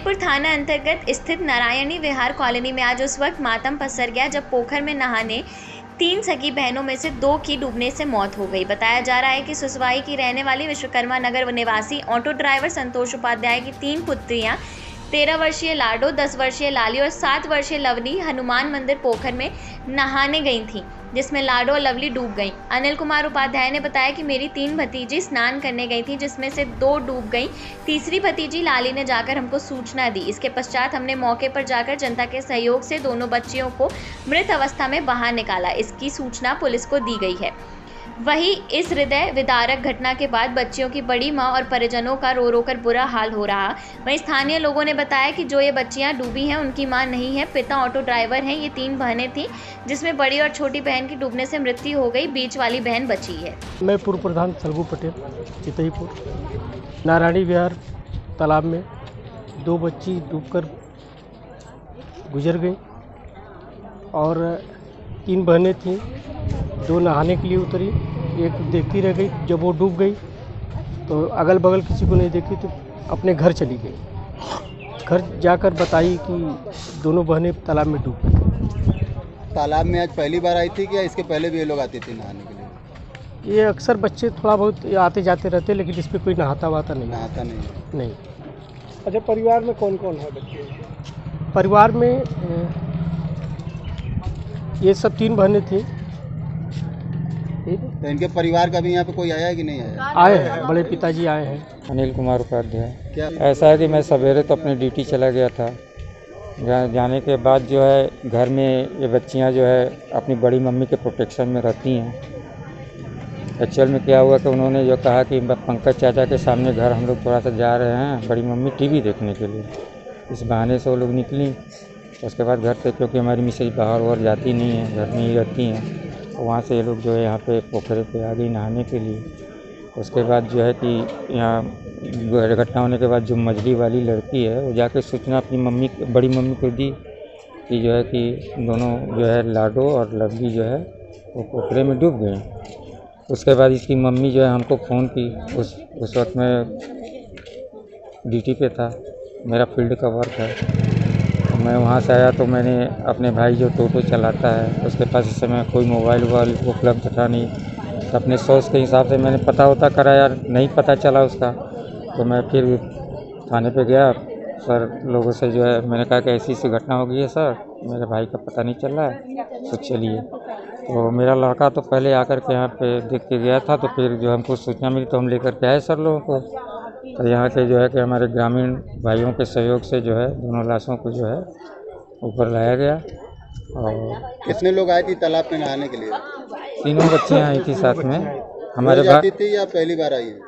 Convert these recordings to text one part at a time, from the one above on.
चितईपुर थाना अंतर्गत स्थित नारायणी विहार कॉलोनी में आज उस वक्त मातम पसर गया जब पोखर में नहाने 3 सगी बहनों में से 2 की डूबने से मौत हो गई। बताया जा रहा है कि सुसवाई की रहने वाली विश्वकर्मा नगर निवासी ऑटो ड्राइवर संतोष उपाध्याय की 3 पुत्रियां 13 वर्षीय लाडो, 10 वर्षीय लाली और 7 वर्षीय लवली हनुमान मंदिर पोखर में नहाने गई थीं, जिसमें लाडो और लवली डूब गईं। अनिल कुमार उपाध्याय ने बताया कि मेरी 3 भतीजी स्नान करने गई थीं, जिसमें से 2 डूब गईं। तीसरी भतीजी लाली ने जाकर हमको सूचना दी। इसके पश्चात हमने मौके पर जाकर जनता के सहयोग से दोनों बच्चियों को मृत अवस्था में बाहर निकाला। इसकी सूचना पुलिस को दी गई है। वहीं इस हृदय विदारक घटना के बाद बच्चियों की बड़ी मां और परिजनों का रो रो कर बुरा हाल हो रहा। वहीं स्थानीय लोगों ने बताया कि जो ये बच्चियां डूबी हैं उनकी मां नहीं है, पिता ऑटो ड्राइवर हैं। ये 3 बहनें थीं, जिसमें बड़ी और छोटी बहन की डूबने से मृत्यु हो गई, बीच वाली बहन बची है। मैं पूर्व प्रधान सलगू पटेल, चितईपुर नारायणी विहार तालाब में 2 बच्ची डूबकर गुजर गई और 3 बहनें थीं। 2 नहाने के लिए उतरी, एक देखती रह गई। जब वो डूब गई तो अगल बगल किसी को नहीं देखी तो अपने घर चली गई। घर जाकर बताई कि दोनों बहनें तालाब में डूब गई। तालाब में आज पहली बार आई थी क्या? इसके पहले भी ये लोग आते थे नहाने के लिए? ये अक्सर बच्चे थोड़ा बहुत आते जाते रहते, लेकिन इस पर कोई नहाता नहीं। नहीं। अच्छा, परिवार में कौन कौन है बच्चे? परिवार में ये सब 3 बहनें थीं। तो इनके परिवार का भी यहाँ पे कोई आया है कि नहीं आया? आए हैं, बड़े पिताजी आए हैं। अनिल कुमार उपाध्याय। क्या ऐसा है कि मैं सवेरे तो अपनी ड्यूटी चला गया था। जाने के बाद जो है घर में ये बच्चियां जो है अपनी बड़ी मम्मी के प्रोटेक्शन में रहती हैं। एक्चुअल में क्या हुआ कि उन्होंने जो कहा कि पंकज चाचा के सामने घर हम लोग थोड़ा सा जा रहे हैं बड़ी मम्मी टीवी देखने के लिए। इस बहाने से वो लोग निकली। उसके बाद घर से, क्योंकि हमारी मिसेज बाहर और जाती नहीं है, घर में ही रहती हैं, तो वहाँ से ये लोग जो है यहाँ पे पोखरे पे आ गई नहाने के लिए। उसके बाद जो है कि यहाँ घटना होने के बाद जो मझली वाली लड़की है वो जाके सूचना अपनी बड़ी मम्मी को दी कि जो है कि दोनों जो है लाडो और लवली जो है वो पोखरे में डूब गए। उसके बाद इसकी मम्मी जो है हमको फ़ोन की। उस वक्त मैं ड्यूटी पे था, मेरा फील्ड का वर्क है। मैं वहाँ से आया तो मैंने अपने भाई जो टोटो चलाता है उसके पास इस समय कोई मोबाइल उपलब्ध था नहीं, तो अपने सोच के हिसाब से मैंने पता होता कराया, नहीं पता चला उसका। तो मैं फिर थाने पे गया। सर लोगों से जो है मैंने कहा कि ऐसी घटना हो गई है सर, मेरे भाई का पता नहीं चल रहा है, तो चलिए। तो मेरा लड़का तो पहले आकर के यहाँ पे देख के गया था, तो फिर जो हमको सूचना मिली तो हम लेकर के आए सर लोगों को। तो यहाँ के जो है कि हमारे ग्रामीण भाइयों के सहयोग से जो है दोनों लाशों को जो है ऊपर लाया गया। और कितने लोग आए थे तालाब में नहाने के लिए? 3 बच्चियाँ आई थी साथ में हमारे जाती थी या पहली बार आई है?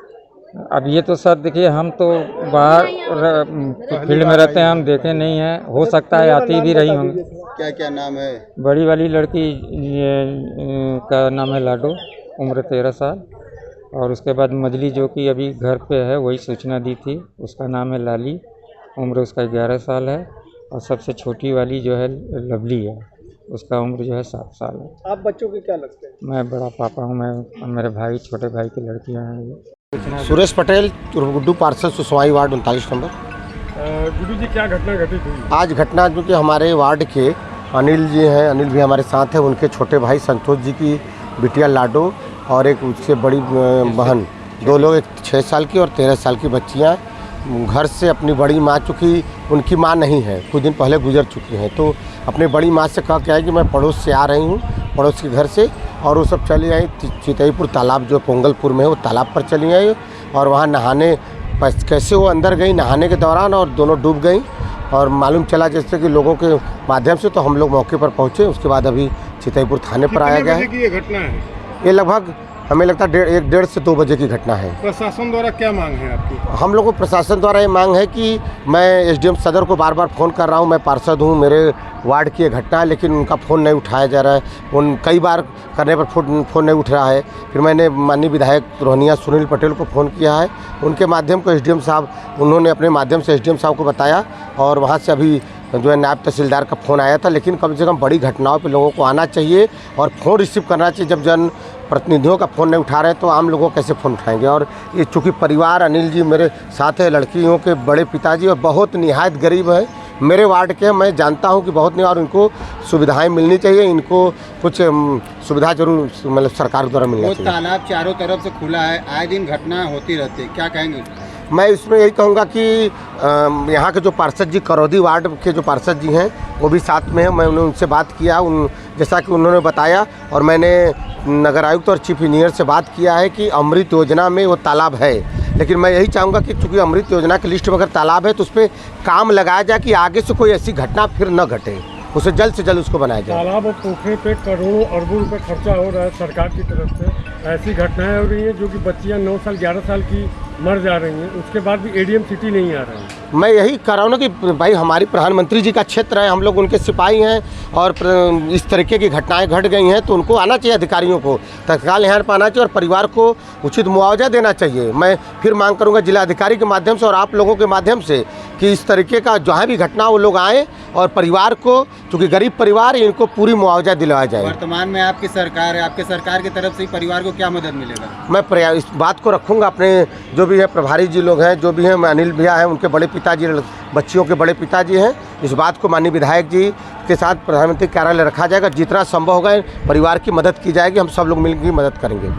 अब ये तो सर देखिए, हम तो बाहर फील्ड में रहते हैं, हम देखे नहीं हैं। हो सकता है आती भी रही होंगी। क्या क्या नाम है? बड़ी वाली लड़की का नाम है लाडो, उम्र 13 साल। और उसके बाद मजली जो कि अभी घर पे है वही सूचना दी थी, उसका नाम है लाली, उम्र उसका 11 साल है। और सबसे छोटी वाली जो है लवली है, उसका उम्र जो है 7 साल है। आप बच्चों के क्या लगते हैं? मैं बड़ा पापा हूँ, मैं मेरे भाई, छोटे भाई की लड़कियाँ हैं ये। सुरेश पटेल, गुड्डू पार्षद, सुसवाई वार्ड 39 नंबर। गुड्डू जी, क्या घटना घटित हुई? आज घटना जो कि हमारे वार्ड के अनिल जी हैं, अनिल भी हमारे साथ हैं, उनके छोटे भाई संतोष जी की बिटिया लाडो और एक उससे बड़ी बहन, 2 लोग, एक 6 साल की और 13 साल की बच्चियाँ घर से अपनी बड़ी माँ, चूँकि उनकी माँ नहीं है, कुछ दिन पहले गुजर चुकी हैं, तो अपने बड़ी माँ से कह के आई कि मैं पड़ोस से आ रही हूँ, पड़ोस के घर से। और वो सब चली आई चितईपुर तालाब जो पोंगलपुर में है, वो तालाब पर चली आई और वहाँ नहाने कैसे वो अंदर गई नहाने के दौरान और दोनों डूब गई। और मालूम चला जैसे कि लोगों के माध्यम से, तो हम लोग मौके पर पहुँचे। उसके बाद अभी चितईपुर थाने पर आया गया है। ये घटना है, ये लगभग हमें लगता है 1:30 से 2 बजे की घटना है। प्रशासन द्वारा क्या मांग है आपकी? हम लोग को प्रशासन द्वारा ये मांग है कि मैं एसडीएम सदर को बार बार फ़ोन कर रहा हूँ, मैं पार्षद हूँ, मेरे वार्ड की ये घटना है, लेकिन उनका फ़ोन नहीं उठाया जा रहा है। उन कई बार करने पर फ़ोन नहीं उठ रहा है। फिर मैंने माननीय विधायक रोहनिया सुनील पटेल को फ़ोन किया है, उनके माध्यम को एसडीएम साहब, उन्होंने अपने माध्यम से एसडीएम साहब को बताया और वहाँ से अभी जो है नायब तहसीलदार का फ़ोन आया था। लेकिन कम से कम बड़ी घटनाओं पे लोगों को आना चाहिए और फ़ोन रिसीव करना चाहिए। जब प्रतिनिधियों का फ़ोन नहीं उठा रहे तो आम लोगों कैसे फ़ोन उठाएंगे। और ये चूँकि परिवार अनिल जी मेरे साथ है, लड़कियों के बड़े पिताजी और बहुत निहायत गरीब है, मेरे वार्ड के मैं जानता हूं कि बहुत नहीं, और इनको सुविधाएं मिलनी चाहिए, इनको कुछ सुविधा जरूर मतलब सरकार द्वारा मिलना वो चाहिए। तालाब चारों तरफ से खुला है, आए दिन घटना होती रहती है, क्या कहेंगे? मैं इसमें यही कहूँगा कि यहाँ के जो पार्षद जी, करौदी वार्ड के जो पार्षद जी हैं वो भी साथ में हैं। मैं उनसे बात किया, जैसा कि उन्होंने बताया, और मैंने नगर आयुक्त और चीफ इंजीनियर से बात किया है कि अमृत योजना में वो तालाब है, लेकिन मैं यही चाहूँगा कि चूँकि अमृत योजना की लिस्ट में अगर तालाब है तो उस पर काम लगाया जाए कि आगे से कोई ऐसी घटना फिर न घटे, उसे जल्द से जल्द उसको बनाया जाए। तालाब और पोखरे पे करोड़ों अरबों रुपए खर्चा हो रहा है सरकार की तरफ से, ऐसी घटनाएं हो रही हैं जो कि बच्चियां 9 साल 11 साल की मर जा रही हैं, उसके बाद भी एडीएम सिटी नहीं आ रहा है। मैं यही कह रहा हूँ ना कि भाई हमारी प्रधानमंत्री जी का क्षेत्र है, हम लोग उनके सिपाही हैं, और इस तरीके की घटनाएं घट गई हैं तो उनको आना चाहिए, अधिकारियों को तत्काल यहाँ पर आना चाहिए और परिवार को उचित मुआवजा देना चाहिए। मैं फिर मांग करूँगा जिलाधिकारी के माध्यम से और आप लोगों के माध्यम से कि इस तरीके का जहाँ भी घटना वो लोग आएँ और परिवार को, चूँकि गरीब परिवार, इनको पूरी मुआवजा दिलवाया जाए। वर्तमान में आपकी सरकार है, आपके सरकार की तरफ से परिवार को क्या मदद मिलेगा? मैं इस बात को रखूँगा, अपने जो भी है प्रभारी जी लोग हैं, जो भी हैं, अनिल भैया हैं, उनके बड़े पिताजी, बच्चियों के बड़े पिताजी हैं, इस बात को माननीय विधायक जी के साथ प्रधानमंत्री कार्यालय रखा जाएगा, जितना संभव होगा परिवार की मदद की जाएगी, हम सब लोग मिलकर मदद करेंगे।